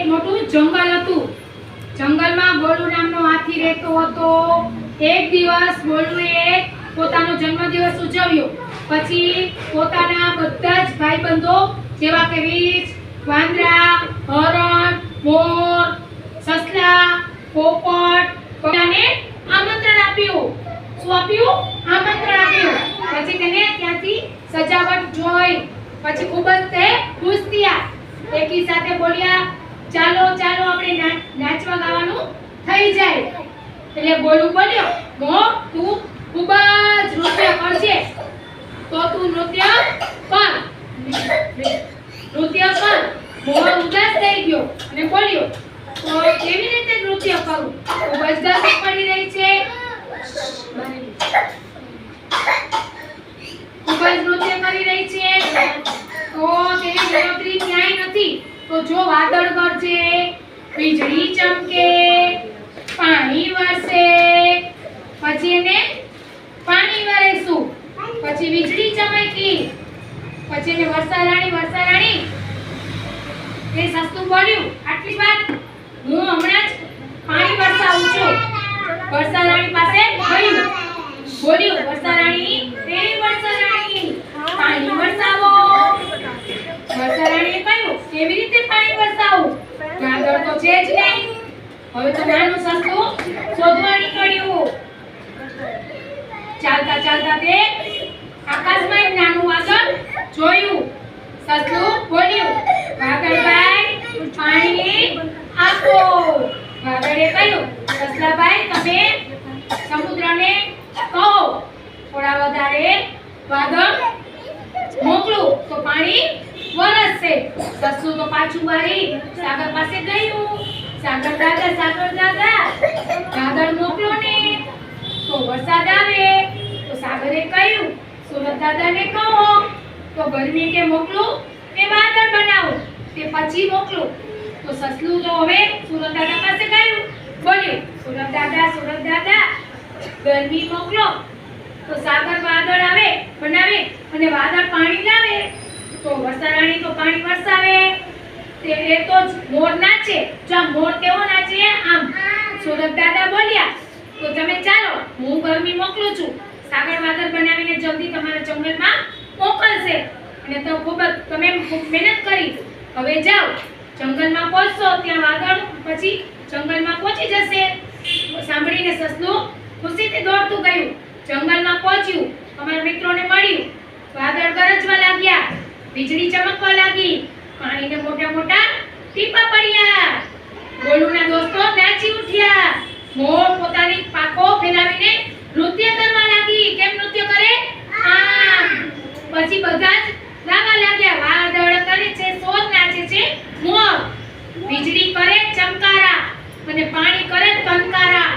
એક મોટું જંગલ હતું. જંગલમાં ગોલુ નામનો હાથી રહેતો હતો. એક દિવસ ગોલુએ પોતાનો જન્મદિવસ ઉજવ્યો. પછી પોતાના બધા જ ભાઈબંધો જેવા કે રીંછ, વાંદરા, હરણ, મોર, સસલા, પોપટ બધાને આમંત્રણ આપ્યું. શું આપ્યું? આમંત્રણ આપ્યું. પછી તેને ત્યાંથી સજાવટ જોઈ. પછી ખૂબ જ તે ખુશ થયા. એકી સાથે બોલ્યા, ચાલો ચાલો આપણે નાચવા ગાવાનું થઈ જાય. એટલે ગોલુ બોલ્યો, મોર તું ખૂબ જ નૃત્ય કરજે, તો તું નૃત્ય કર. નૃત્ય કર. મોર ઉદાસ થઈ ગયો અને બોલ્યો, તો કેવી રીતે નૃત્ય કરું? ખૂબ જ ગરમી પડી રહી છે. ખૂબ જ નૃત્ય કરી રહી છે. તો તેની ગણતરી ક્યાંય નથી. તો જો વાદળ ગરજે, વીજળી ચમકે, પાણી વરસે, પછી એને પાણી વરસું, પછી વીજળી ચમકી, પછી એને વર્ષારાણી એ સસ્તું બોલ્યું, આટલી વાત હું હમણાં જ પાણી વરસાવું છું. વર્ષારાણી પાસે ગયું, બોલ્યું, વર્ષારાણી પાણી વરસાવો. વર્ષારાણીએ કહ્યું, કેવી રીતે પાણી વરસાવું? વાદળ તો છે જ નહીં. હવે તો નાનું સસલું શોધવા નીકળ્યું. ચાલતા ચાલતા તે આકાશમાં એક નાનું વાદળ જોયું. સસલું બોલ્યું, વાદળભાઈ પાણી આપો. વાદળે કહ્યું, સસલાભાઈ તમે સમુદ્રને કહો થોડા વધારે વાદળ મોકલું તો પાણી વરસશે. સસલું તો પાછું વારી સાગર પાસે ગયું. સાગર દાદા વાદળ મોકલો ને તો વરસાદ આવે. તો સાગરે કહ્યું, સુરત દાદાને કહો તો ગરમી કે મોકલું તે વાદળ બનાવો તે પછી મોકલું. તો સસલું તો હવે સુરત દાદા પાસે ગયું. બોલ્યું, સુરત દાદા ગરમી મોકલો તો સાગર વાદળ આવે બનાવે અને વાદળ પાણી લાવે. તો વર્ષારાણી તો પાણી વરસાવે. તે તો મોર નાચે. જો મોર કેવો નાચે આમ. સુરત દાદા બોલ્યા, તો તમે ચાલો હું ગરમી મોકલું છું. સાગર વાદળ બનાવીને જલ્દી તમારા જંગલમાં મોકલશે. અને તો તમે ખૂબ મહેનત કરી. હવે જાઓ જંગલમાં પહોંચશો ત્યાં વાદળ પછી જંગલમાં પહોંચી જશે. સાંભળીને સસલું ખુશીથી દોડતું ગયું. જંગલમાં પહોંચ્યું. અમારા મિત્રોને મળ્યું. વાદળ ગરજવા લાગ્યા, વીજળી ચમકવા લાગી, પાણીને મોટા મોટા ટીપા પડ્યા. ગોલુના દોસ્તો નાચી ઉઠ્યા. મોર પોતાની પાંખો ફેલાવીને નૃત્ય કરવા લાગી. કેમ નૃત્ય કરે? આમ. પછી બધા જ ગાવા લાગ્યા. વાદળ કરે છે શોર, નાચે છે મોર. વીજળી કરે ચમકારા અને પાણી કરે તનકારા.